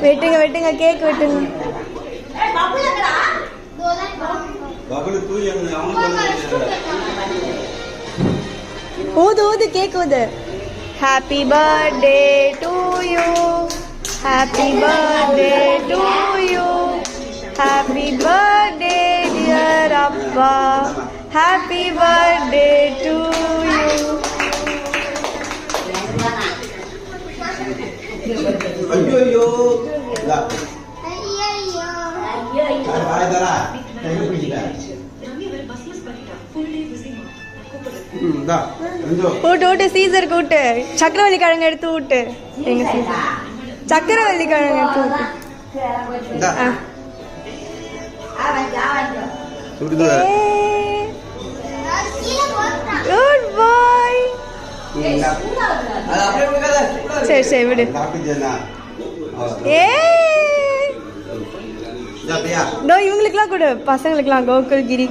வெட்டுங்க வெட்டுங்க கேக் வெட்டுங்க. ஊது ஊது கேக் ஊது. Happy birthday to you, happy birthday to you, happy birthday dear அப்பா, ஹாப்பி பர்த்டே டு யூ. ஐயோ ஊட்டு ஊட்டு சீசர் கூட்டு. சக்கரவள்ளி கிழங்கு எடுத்து ஊட்டு. எங்க சீசர் சக்கரவள்ளி கிழங்கு எடுத்து ஊட்டு. குட் பாய். சரி சரி விடு. இவங்களுக்குலாம் கொடு, பசங்களுக்குலாம் கோகுல் கிரி.